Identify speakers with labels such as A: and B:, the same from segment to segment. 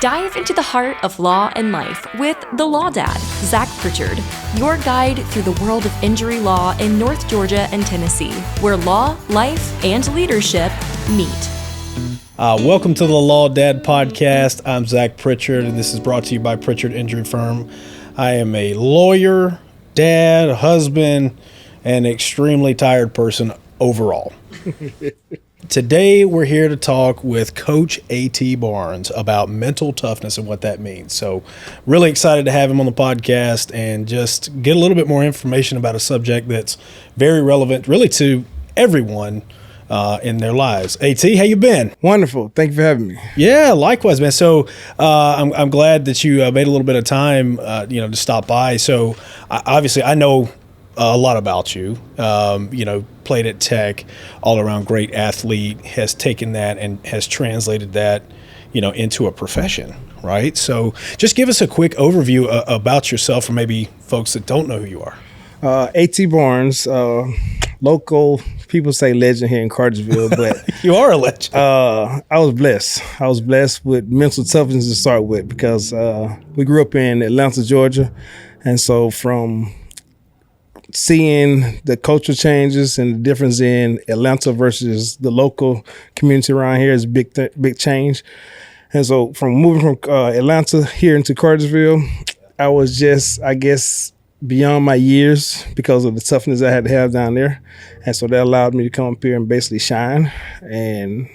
A: Dive into the heart of law and life with The Law Dad, Zach Pritchard, your guide through the world of injury law in North Georgia and Tennessee, where law, life, and leadership meet.
B: Welcome to the Law Dad podcast. I'm Zach Pritchard, and this is brought to you by Pritchard Injury Firm. I am a lawyer, dad, husband, and extremely tired person overall. Today, we're here to talk with Coach A.T. Barnes about mental toughness and what that means. So really excited to have him on the podcast and just get a little bit more information about a subject that's very relevant really to everyone in their lives. A.T., how you been?
C: Wonderful. Thank you for having me.
B: Yeah, likewise, man. So I'm glad that you made a little bit of time, to stop by. So obviously, I know a lot about you. Played at Tech, all around great athlete, has taken that and has translated that, into a profession, right? So just give us a quick overview about yourself for maybe folks that don't know who you are.
C: A.T. Barnes, local people say legend here in Cartersville, but
B: you are a legend.
C: I was blessed. I was blessed with mental toughness to start with because we grew up in Atlanta, Georgia, and so from seeing the cultural changes and the difference in Atlanta versus the local community around here is a big change. And so from moving from Atlanta here into Cartersville, I was just, I guess, beyond my years because of the toughness I had to have down there. And so that allowed me to come up here and basically shine, and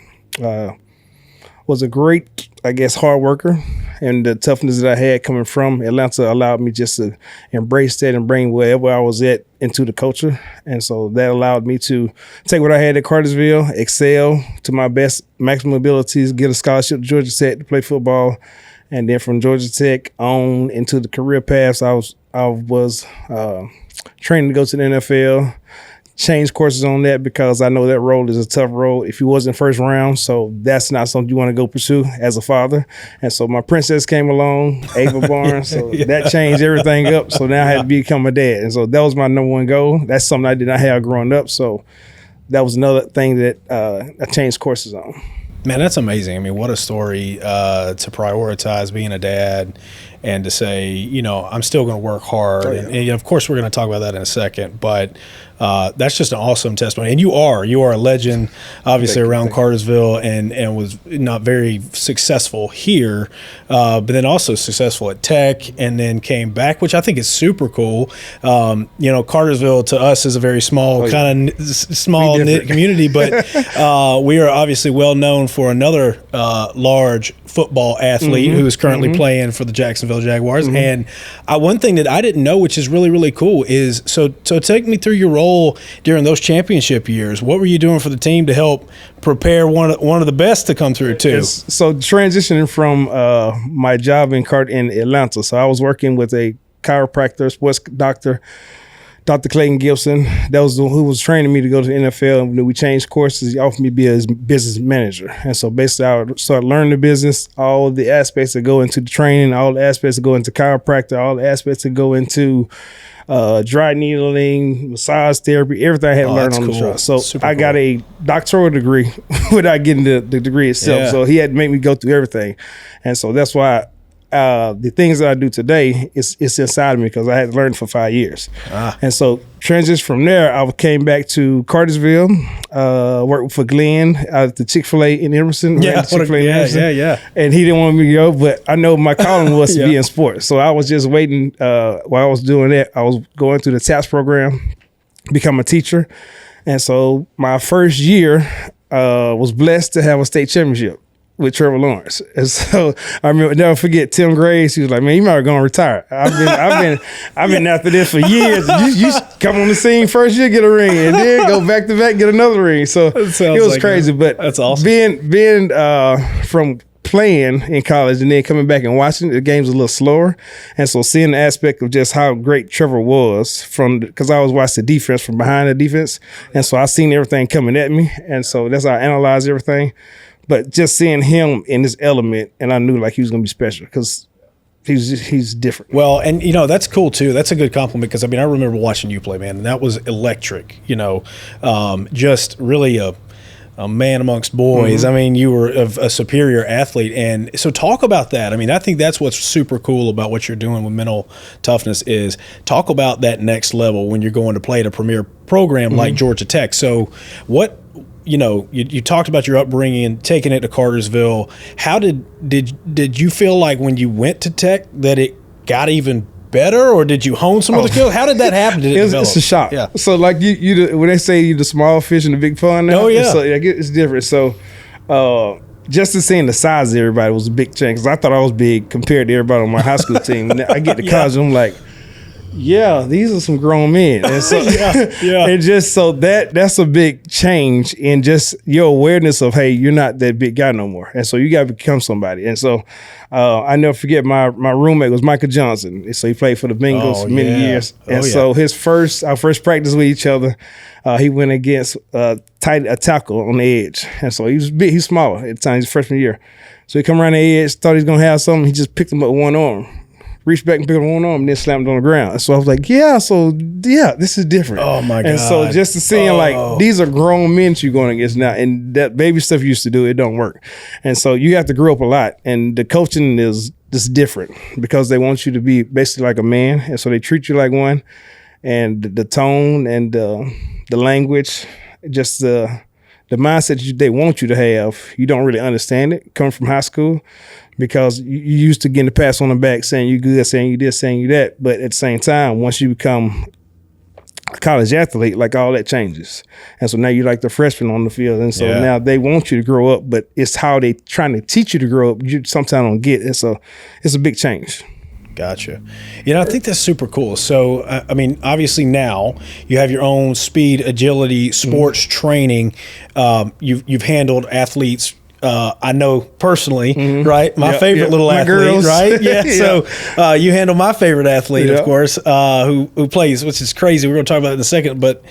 C: was a great, I guess, hard worker. And the toughness that I had coming from Atlanta allowed me just to embrace that and bring wherever I was at into the culture. And so that allowed me to take what I had at Cartersville, excel to my best maximum abilities, get a scholarship to Georgia Tech to play football. And then from Georgia Tech on into the career paths, I was training to go to the NFL. Change courses on that because I know that role is a tough role if you wasn't first round. So that's not something you want to go pursue as a father. And so my princess came along, Ava Barnes. So that changed everything up. So now I had to become a dad. And so that was my number one goal. That's something I did not have growing up. So that was another thing that I changed courses on.
B: Man, that's amazing. I mean, what a story to prioritize being a dad and to say, I'm still going to work hard. Oh, yeah. And of course, we're going to talk about that in a second. But that's just an awesome testimony. And you are a legend, obviously, around Cartersville and was not very successful here, but then also successful at Tech and then came back, which I think is super cool. Cartersville to us is a very small, knit community, but we are obviously well known for another large football athlete who is currently playing for the Jacksonville Jaguars. And one thing that I didn't know, which is really, really cool, is so take me through your role during those championship years. What were you doing for the team to help prepare one of the best to come through too?
C: So transitioning from my job in Atlanta, so I was working with a chiropractor, sports doctor, Dr. Clayton Gibson. That was who was training me to go to the NFL. And when we changed courses, he offered me to be his business manager. And so basically I started learning the business, all the aspects that go into the training, all the aspects that go into chiropractor, all the aspects that go into dry needling, massage therapy, everything I had to learn on the job. So I got a doctoral degree without getting the degree itself. Yeah. So he had to make me go through everything. And so that's why the things that I do today, it's inside of me because I had to learn for 5 years. And so transition from there, I came back to Cartersville, worked for Glenn out at the Chick-fil-A in Emerson.
B: Yeah.
C: And he didn't want me to go, but I know my calling was to be in sports. So I was just waiting while I was doing that. I was going through the TAPS program, become a teacher. And so my first year was blessed to have a state championship with Trevor Lawrence. And so I remember, never forget, Tim Graves, he was like, man, you might have gone retire. I've been after this for years. You come on the scene first year, get a ring, and then go back to back, get another ring. So it was crazy. But
B: that's awesome.
C: Being from playing in college and then coming back and watching, the game's a little slower. And so seeing the aspect of just how great Trevor was because I always watched the defense from behind the defense. And so I seen everything coming at me. And so that's how I analyzed everything. But just seeing him in this element, and I knew like he was going to be special because he's different.
B: Well, and that's cool too. That's a good compliment because I remember watching you play, man, and that was electric. Just really a a man amongst boys. I mean, you were a superior athlete. And so talk about that. I mean, I think that's what's super cool about what you're doing with mental toughness is talk about that next level when you're going to play at a premier program like Georgia Tech. So what, you talked about your upbringing and taking it to Cartersville. How did you feel like when you went to Tech that it got even better, or did you hone some of the skills? How did that happen? Did it develop?
C: It's a shock.
B: Yeah.
C: So like you when they say you the small fish in the big pond now, it's different. So just to seeing the size of everybody was a big change because I thought I was big compared to everybody on my high school team. And I get to college, and I'm like, yeah, these are some grown men. And so, and just so that's a big change in just your awareness of, hey, you're not that big guy no more. And so you got to become somebody. And so I never forget my roommate was Michael Johnson. And so he played for the Bengals for many years. And so our first practice with each other, he went against a tackle on the edge. And so he was big, he's smaller at the time, his freshman year. So he come around the edge, thought he was going to have something. He just picked him up with one arm. Reached back and picked up one arm and then slammed on the ground. So I was like, this is different.
B: Oh, my God.
C: And so just to seeing like, these are grown men you're going against now. And that baby stuff you used to do, it don't work. And so you have to grow up a lot. And the coaching is just different because they want you to be basically like a man. And so they treat you like one. And the tone and the language, just the mindset they want you to have, you don't really understand it coming from high school. Because you used to getting the pass on the back saying you good, saying you this, saying you that. But at the same time, once you become a college athlete, like all that changes. And so now you're like the freshman on the field. And so now they want you to grow up, but it's how they trying to teach you to grow up. You sometimes don't get it. So it's a big change.
B: Gotcha. I think that's super cool. So, I mean, obviously now you have your own speed, agility, sports training. You've handled athletes I know personally, right? My favorite little athlete, girls. Right? Yeah. So you handle my favorite athlete, of course, who plays, which is crazy. We're going to talk about it in a second, but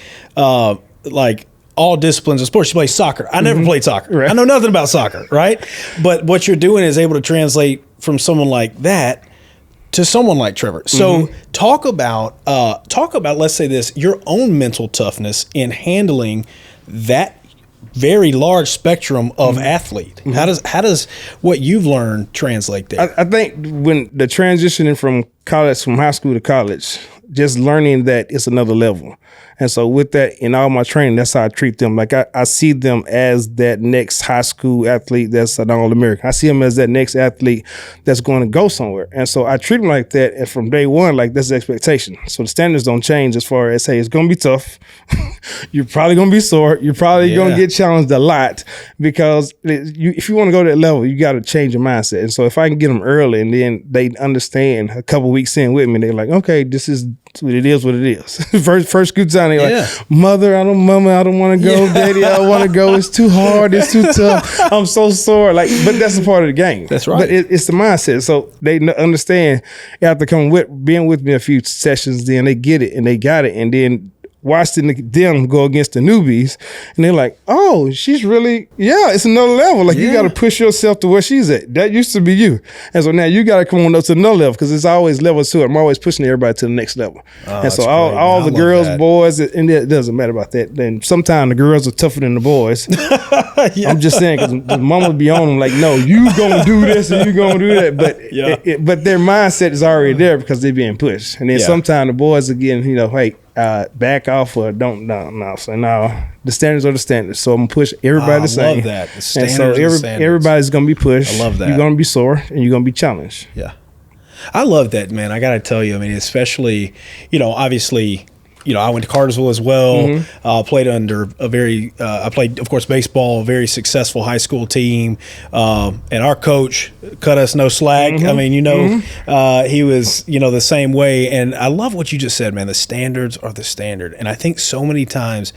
B: like all disciplines of sports, she plays soccer. I never played soccer. Right. I know nothing about soccer, right? But what you're doing is able to translate from someone like that to someone like Trevor. So talk about, let's say this, your own mental toughness in handling that very large spectrum of athlete. How does what you've learned translate there?
C: I think when the transitioning from high school to college, just learning that it's another level. And so with that, in all my training, that's how I treat them. Like I see them as that next high school athlete that's an All-American. I see them as that next athlete that's going to go somewhere. And so I treat them like that. And from day one, like that's the expectation. So the standards don't change as far as, hey, it's going to be tough. You're probably going to be sore. You're probably going to get challenged a lot because if you want to go to that level, you got to change your mindset. And so if I can get them early and then they understand a couple weeks in with me, they're like, okay, this is what it is. First good time, they're like, Mama, I don't want to go. Daddy, I don't want to go. It's too hard. It's too tough. I'm so sore. Like, but that's a part of the game.
B: That's right.
C: But it's the mindset. So they understand after being with me a few sessions, then they get it and they got it. And then watching them go against the newbies, and they're like, oh, she's really, it's another level. Like, you got to push yourself to where she's at. That used to be you. And so now you got to come on up to another level because it's always level two. I'm always pushing everybody to the next level. Oh, and so all the girls, boys, and it doesn't matter about that. Then sometimes the girls are tougher than the boys. I'm just saying because the mama would be on them like, no, you going to do this and you going to do that. But but their mindset is already there because they're being pushed. And then sometimes the boys are getting, hey, back off or don't no. So no, the standards are the standards. So I'm gonna push everybody the same.
B: I love that. The standards and so standards.
C: Everybody's gonna be pushed.
B: I love that.
C: You're gonna be sore and you're gonna be challenged.
B: Yeah, I love that, man. I gotta tell you, I mean, especially obviously. I went to Cartersville as well. Played under I played, of course, baseball, a very successful high school team. And our coach cut us no slack. I mean, he was, the same way. And I love what you just said, man. The standards are the standard. And I think so many times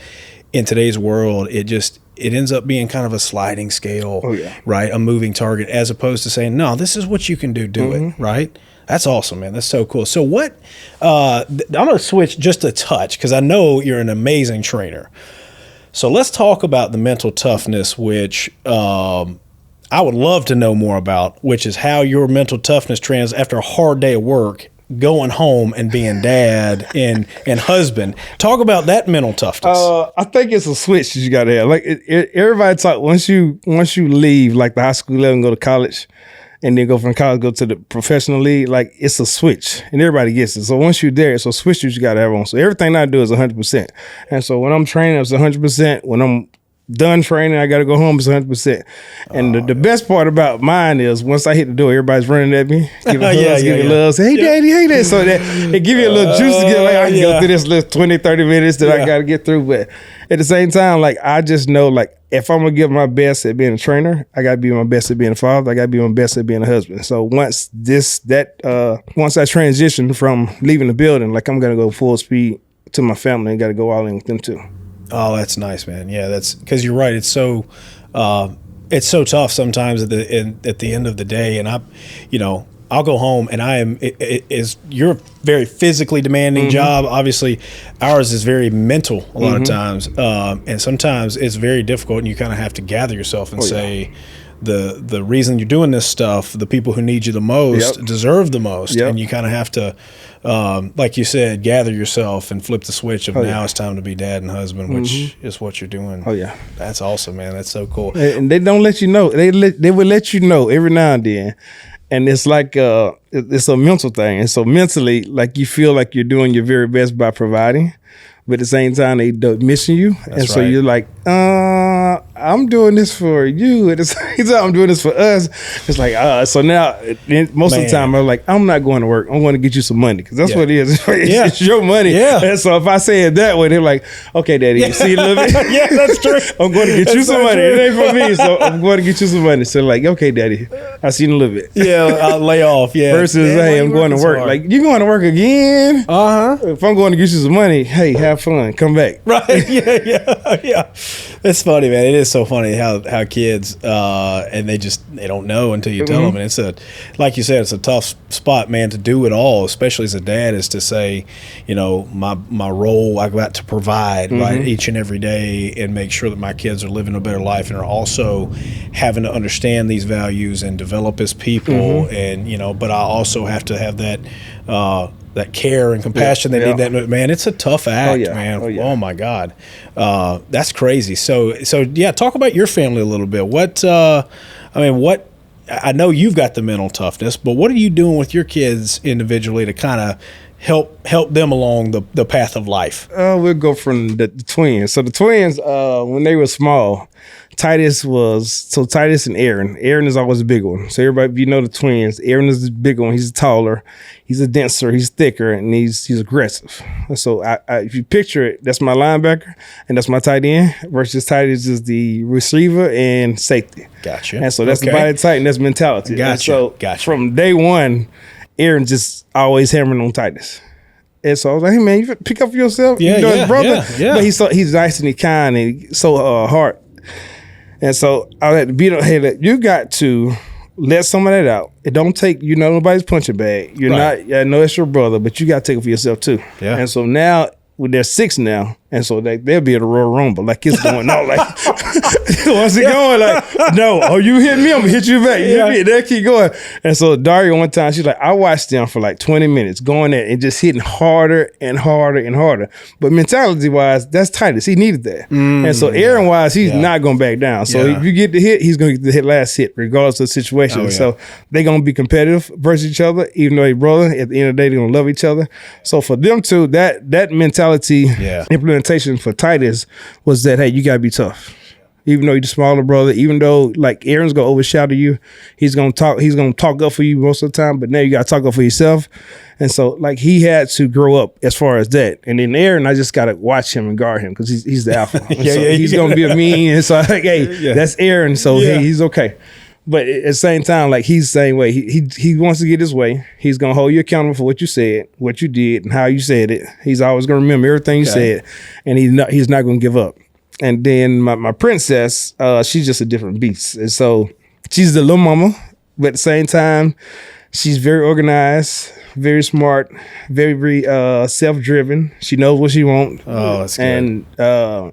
B: in today's world, it ends up being kind of a sliding scale, right? A moving target, as opposed to saying, no, this is what you can do it, right? That's awesome, man. That's so cool. So what, I'm going to switch just a touch because I know you're an amazing trainer. So let's talk about the mental toughness, which I would love to know more about, which is how your mental toughness after a hard day of work going home and being dad and husband? Talk about that mental toughness.
C: I think it's a switch that you got to have. Like everybody talk once you leave like the high school level and go to college, and then go from college go to the professional league. Like it's a switch, and everybody gets it. So once you're there, it's a switch that you got to have on. So everything I do is 100%. And so when I'm training, it's 100%. When I'm done training, I got to go home, it's 100%. And the best part about mine is once I hit the door, everybody's running at me, giving hugs, giving love, say, hey, daddy, hey, that. So that it give you a little juice to get, like, I can go through this little 20, 30 minutes that I got to get through. But at the same time, like, I just know, like, if I'm going to give my best at being a trainer, I got to be my best at being a father. I got to be my best at being a husband. So once I transition from leaving the building, like, I'm going to go full speed to my family and got to go all in with them too.
B: Oh, that's nice, man. Yeah, that's because you're right. It's so tough sometimes at the end of the day, and I'll go home and you're a very physically demanding job. Obviously, ours is very mental a lot of times, and sometimes it's very difficult, and you kind of have to gather yourself and say, the reason you're doing this stuff, the people who need you the most deserve the most, and you kind of have to, like you said, gather yourself and flip the switch of now it's time to be dad and husband, which is what you're doing. Oh yeah, that's awesome, man. That's so cool.
C: And they don't let you know. They will let you know every now and then. And it's like it's a mental thing. And so mentally, like you feel like you're doing your very best by providing, but at the same time they don't missing you. That's so you're like, I'm doing this for you. At the same time, I'm doing this for us. It's like, so now most of the time I'm like, I'm not going to work. I'm going to get you some money because that's what it is. It's your money. Yeah. And so if I say it that way, they're like, okay, daddy, you see a little bit? Yeah, that's true. I'm going to get you some money. It ain't for me, so I'm going to get you some money. So like, okay, daddy, I see you in a little bit.
B: Yeah, I'll lay off. Yeah.
C: Versus, hey, I'm going to work. So like, you going to work again? If I'm going to get you some money, hey, have fun. Come back.
B: Right. Yeah. It's funny, man. It is so funny how kids and they don't know until you tell them. And it's like you said, it's a tough spot, man, to do it all, especially as a dad, is to say, my role, I got to provide right each and every day and make sure that my kids are living a better life and are also having to understand these values and develop as people. And but I also have to have that care and compassion they need. That, man, it's a tough act, man. Oh my God, that's crazy. So yeah, talk about your family a little bit. What I know you've got the mental toughness, but what are you doing with your kids individually to kind of help them along the path of life?
C: We'll go from the twins. So the twins, when they were small, Titus and Aaron. Aaron is always a big one. So everybody, if you know the twins, Aaron is the big one. He's taller, he's a denser, he's thicker, and he's aggressive. And so if you picture it, that's my linebacker and that's my tight end versus Titus is the receiver and safety.
B: Gotcha.
C: And so that's the body type and that's mentality.
B: Gotcha.
C: From day one, Aaron just always hammering on Titus. And so I was like, hey man, you pick up for yourself. His brother. Yeah. But he's nice and he's kind and he's so hard. And so I had to beat up, hey, you got to let some of that out. It don't take, nobody's punching bag. You're not, I know it's your brother, but you got to take it for yourself too. Yeah. And so now, they're 6 now, and so they'll be at a Royal Rumble. Like it's going on. Like once it going, like, no, you hit me, I'm gonna hit you back. You hit me, they'll keep going. And so Daria one time, she's like, I watched them for like 20 minutes going there and just hitting harder and harder and harder. But mentality wise, that's Titus. He needed that. And so Aaron wise, he's not gonna back down. So if you get the hit, he's gonna get the last hit, regardless of the situation. So they're gonna be competitive versus each other, even though they're brother. At the end of the day, they're gonna love each other. So for them two, that mentality implementation for Titus was that, hey, you gotta be tough. Even though you're the smaller brother, even though like Aaron's gonna overshadow you, he's gonna talk up for you most of the time, but now you gotta talk up for yourself. And so like he had to grow up as far as that. And then Aaron, I just gotta watch him and guard him because he's the alpha. He's gonna be a mean. And so like, hey, that's Aaron, so hey, he's okay. But at the same time, like he's the same way. He wants to get his way. He's gonna hold you accountable for what you said, what you did, and how you said it. He's always gonna remember everything you said, and he's not gonna give up. And then my princess, she's just a different beast. And so she's the little mama, but at the same time, she's very organized, very smart, very self-driven. She knows what she wants.
B: Oh, that's good.
C: And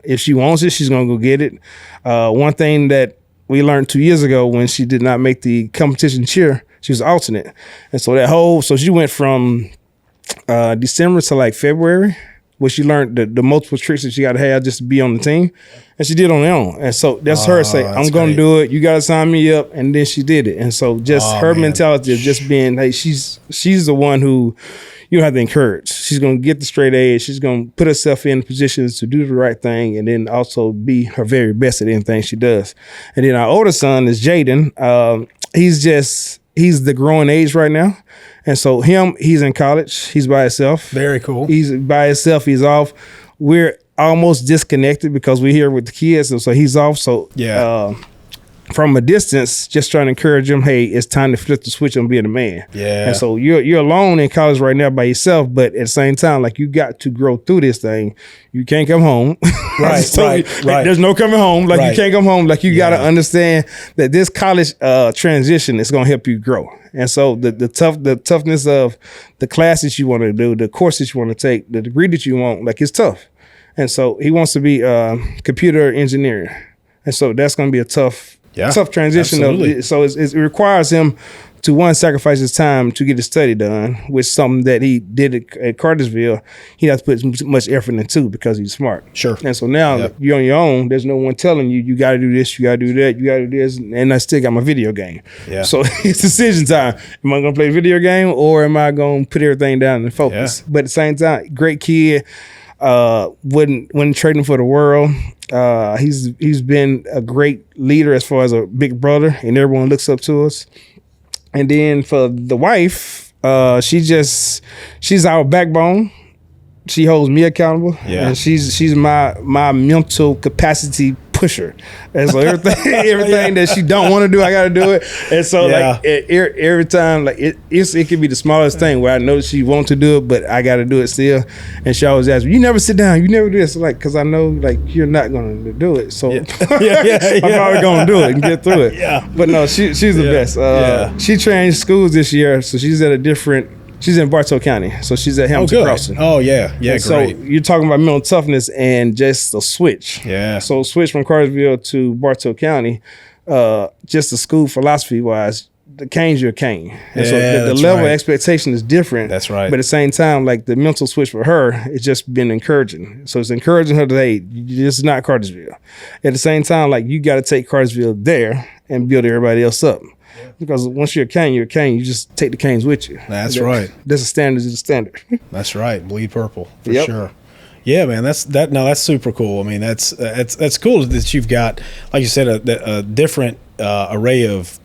C: if she wants it, she's gonna go get it. One thing that we learned 2 years ago when she did not make the competition cheer, she was alternate. And so so she went from December to like February, where she learned the multiple tricks that she got to have just to be on the team. And she did on her own. And so that's her say, I'm going to do it. You got to sign me up. And then she did it. And so just her mentality of just being, hey, she's the one who you have to encourage. She's going to get the straight A's. She's going to put herself in positions to do the right thing and then also be her very best at anything she does. And then our older son is Jaden. He's the growing age right now. And so he's in college. He's by himself.
B: Very cool.
C: He's by himself. He's off. We're almost disconnected because we're here with the kids. And so he's off. So from a distance, just trying to encourage him, hey, it's time to flip the switch on being a man.
B: Yeah.
C: And so you're alone in college right now by yourself, but at the same time, like you got to grow through this thing. You can't come home.
B: Right, right.
C: There's no coming home. Like you can't come home. Like you got to understand that this college transition is going to help you grow. And so the toughness of the classes you want to do, the courses you want to take, the degree that you want, like it's tough. And so he wants to be computer engineering. And so that's going to be a tough transition. It requires him to, one, sacrifice his time to get his study done, which is something that he did at Cartersville. He has to put much effort into because he's smart.
B: Sure.
C: And so now you're on your own. There's no one telling you, you got to do this, you got to do that, you got to do this. And I still got my video game. Yeah. So it's decision time. Am I going to play a video game or am I going to put everything down and focus? Yeah. But at the same time, great kid. Wouldn't trade him for the world. He's been a great leader as far as a big brother, and everyone looks up to us. And then for the wife, she's our backbone. She holds me accountable, and she's my mental capacity pusher. And so everything that she don't want to do, I got to do it. And so like every time, like it could be the smallest thing where I know she wants to do it, but I got to do it still. And she always asks me, "You never sit down, you never do this," like because I know like you're not going to do it, so I'm probably going to do it and get through it. But no, she's the best. She changed schools this year, so she's at a different. She's in Bartow County, so she's at Hamilton Crossing.
B: Oh, yeah. Yeah,
C: and so you're talking about mental toughness and just a switch.
B: Yeah.
C: So switch from Cartersville to Bartow County, just the school philosophy-wise, the Cane's your cane. And so the level of expectation is different.
B: That's right.
C: But at the same time, like the mental switch for her, it's just been encouraging. So it's encouraging her that, hey, this is not Cartersville. At the same time, like you got to take Cartersville there and build everybody else up. Because once you're a cane, you're a cane. You just take the canes with you.
B: That's right.
C: That's a standard. Is a standard.
B: That's right. Bleed purple for sure. Yeah, man. That's super cool. I mean, that's cool that you've got, like you said, a different array of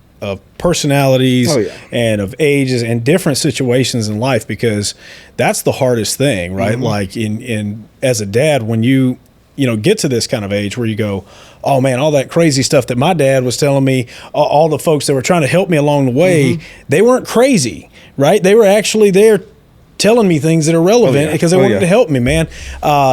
B: personalities and of ages and different situations in life, because that's the hardest thing, right? Mm-hmm. Like in as a dad, when you get to this kind of age where you go, oh man, all that crazy stuff that my dad was telling me, all the folks that were trying to help me along the way, they weren't crazy, right? They were actually there telling me things that are relevant because they wanted to help me, man.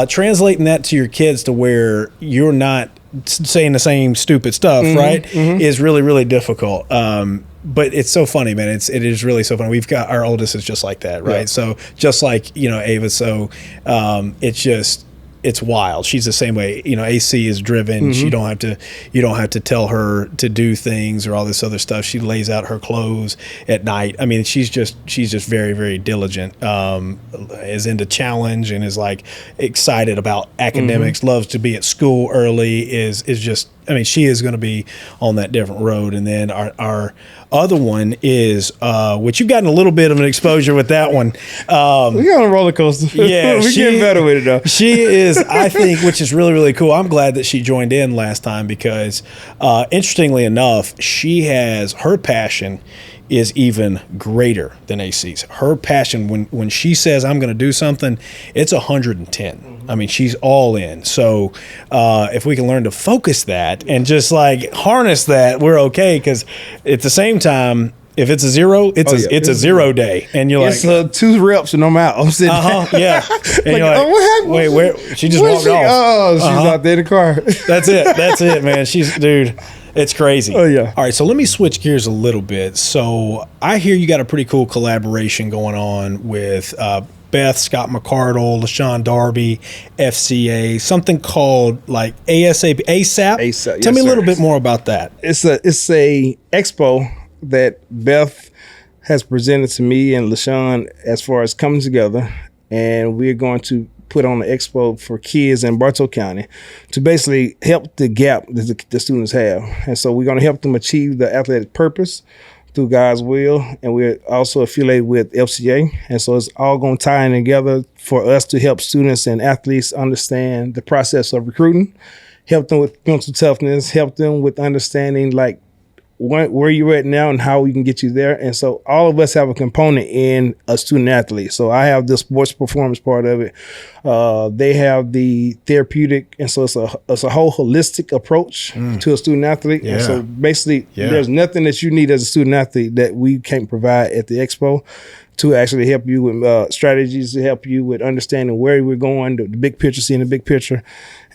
B: Translating that to your kids to where you're not saying the same stupid stuff, right, is really, really difficult. But it's so funny, man. It is really so funny. We've got our oldest is just like that, right? Yeah. So just like, Ava, so it's wild. She's the same way. AC is driven. She don't have to tell her to do things or all this other stuff. She lays out her clothes at night. I mean, she's just very, very diligent. Is into challenge and is like excited about academics. Loves to be at school early. Is just. I mean, she is going to be on that different road. And then our other one is, which you've gotten a little bit of an exposure with that one.
C: We got on a roller coaster.
B: Yeah.
C: We're getting better with it, though.
B: She is, I think, which is really, really cool. I'm glad that she joined in last time because, interestingly enough, her passion is even greater than AC's. Her passion, when she says, I'm going to do something, it's 110. I mean, she's all in. So if we can learn to focus that and just like harness that, we're okay. Because at the same time, if it's a zero, it's a 0 day. And you're
C: it's like... It's 2 reps and I'm out. I'm sitting
B: yeah. And you're like,
C: what happened?
B: Wait, where? She just walked off.
C: Oh, she's out there in the car.
B: That's it, man. Dude, it's crazy.
C: Oh, yeah.
B: All right, so let me switch gears a little bit. So I hear you got a pretty cool collaboration going on with Beth, Scott McCardle, LaShawn Darby, FCA, something called like ASAP. Tell me a little bit more about that.
C: It's a expo that Beth has presented to me and LaShawn as far as coming together, and we're going to put on an expo for kids in Bartow County to basically help the gap that the students have. And so we're going to help them achieve the athletic purpose through God's will. And we're also affiliated with FCA. And so it's all going to tie in together for us to help students and athletes understand the process of recruiting, help them with mental toughness, help them with understanding like where you're at now and how we can get you there. And so all of us have a component in a student athlete. So I have the sports performance part of it. They have the therapeutic. And so it's a whole holistic approach to a student athlete.
B: Yeah.
C: And so basically there's nothing that you need as a student athlete that we can't provide at the expo to actually help you with strategies, to help you with understanding where we're going, the big picture, seeing the big picture.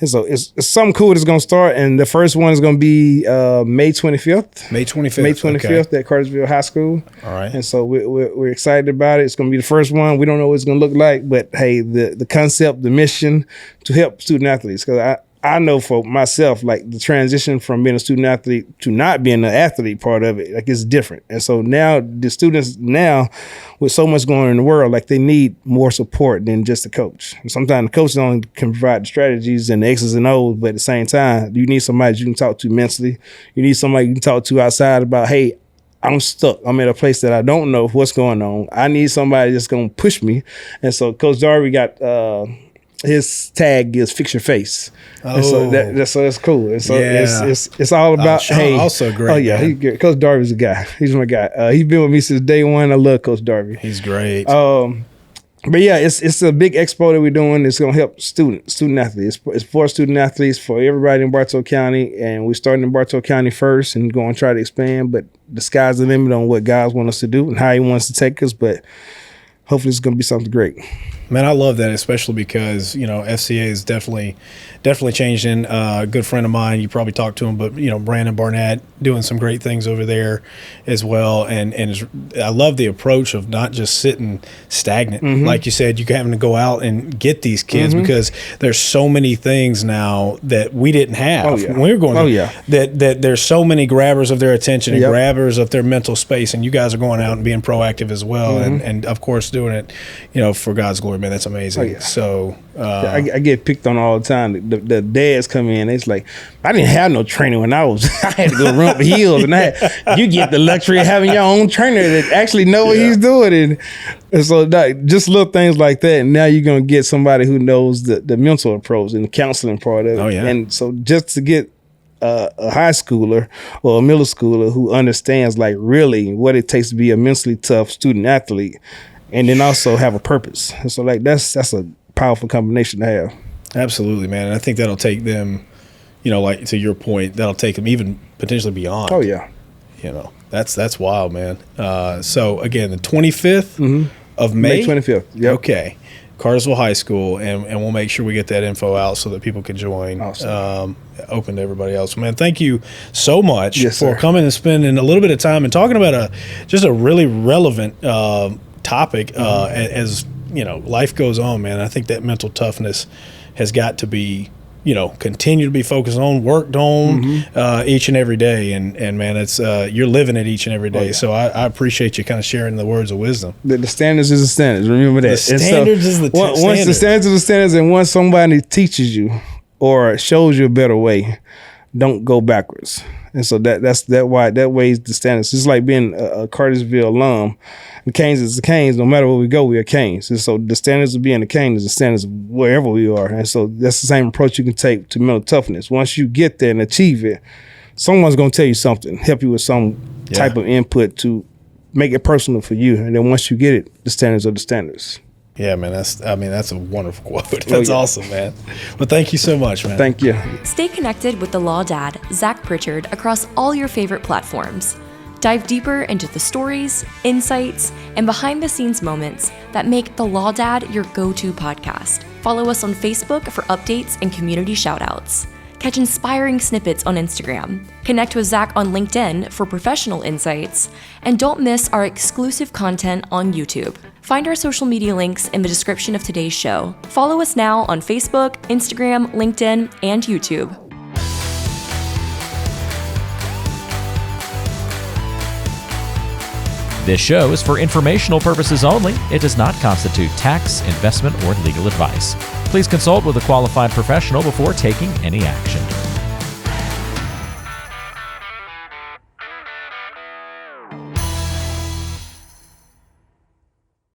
C: And so it's something cool that's going to start. And the first one is going to be May 25th.
B: May 25th.
C: May 25th at Cartersville High School.
B: All right.
C: And so we're excited about it. It's going to be the first one. We don't know what it's going to look like, but hey, the concept, the mission to help student athletes. Because I know for myself, like the transition from being a student athlete to not being an athlete part of it, like it's different. And so now the students now with so much going on in the world, like they need more support than just a coach. And sometimes the coach only can provide the strategies and the X's and O's, but at the same time, you need somebody you can talk to mentally. You need somebody you can talk to outside about, hey, I'm stuck. I'm at a place that I don't know what's going on. I need somebody that's going to push me. And so Coach Darby got his tag is fix your face.
B: Oh,
C: and so that's cool. And so it's all about
B: Sean,
C: hey.
B: also great.
C: Oh yeah, he's good. Coach Darby's a guy. He's my guy. He's been with me since day one. I love Coach Darby.
B: He's great.
C: But yeah, it's a big expo that we're doing. It's gonna help student athletes. It's for student athletes, for everybody in Bartow County, and we're starting in Bartow County first and going to try to expand. But the sky's the limit on what God wants us to do and how He wants to take us. But hopefully, it's gonna be something great.
B: Man, I love that, especially because, you know, FCA is definitely changing. A good friend of mine, you probably talked to him, but, you know, Brandon Barnett doing some great things over there as well. And I love the approach of not just sitting stagnant. Mm-hmm. Like you said, you're having to go out and get these kids because there's so many things now that we didn't have when we were going that there's so many grabbers of their attention and grabbers of their mental space. And you guys are going out and being proactive as well. And of course, doing it, you know, for God's glory. Man, that's amazing. So
C: I get picked on all the time. The dads come in, it's like, I didn't have no trainer when I had to go run up hills, and you get the luxury of having your own trainer that actually know what he's doing, and so just little things like that. And now you're gonna get somebody who knows the mental approach and the counseling part of it. And so just to get a high schooler or a middle schooler who understands like really what it takes to be a mentally tough student athlete, and then also have a purpose. And so like that's a powerful combination to have.
B: Absolutely, man. And I think that'll take them, you know, like to your point, that'll take them even potentially beyond.
C: Oh yeah.
B: You know, that's wild, man. So again, the 25th of May.
C: May 25th. Yep.
B: Okay. Cartersville High School, and we'll make sure we get that info out so that people can join. Awesome. Open to everybody else. Man, thank you so much for coming and spending a little bit of time and talking about just a really relevant topic as you know, life goes on, man. I think that mental toughness has got to be, you know, continue to be focused on, worked on each and every day. And man, it's you're living it each and every day. So I appreciate you kind of sharing the words of wisdom.
C: The standards is the standards. Remember that.
B: The standards is the standards.
C: Once the standards are the standards, and once somebody teaches you or shows you a better way, don't go backwards. And so that way is the standards. It's like being a Cartersville alum. The Canes is the Canes. No matter where we go, we are Canes. And so the standards of being a Cane is the standards of wherever we are. And so that's the same approach you can take to mental toughness. Once you get there and achieve it, someone's going to tell you something, help you with some type of input to make it personal for you. And then once you get it, the standards are the standards.
B: Yeah, man, that's a wonderful quote. That's awesome, man. Well, thank you so much, man.
C: Thank you.
A: Stay connected with the Law Dad, Zach Pritchard, across all your favorite platforms. Dive deeper into the stories, insights, and behind-the-scenes moments that make the Law Dad your go-to podcast. Follow us on Facebook for updates and community shoutouts. Catch inspiring snippets on Instagram. Connect with Zach on LinkedIn for professional insights. And don't miss our exclusive content on YouTube. Find our social media links in the description of today's show. Follow us now on Facebook, Instagram, LinkedIn, and YouTube.
D: This show is for informational purposes only. It does not constitute tax, investment, or legal advice. Please consult with a qualified professional before taking any action.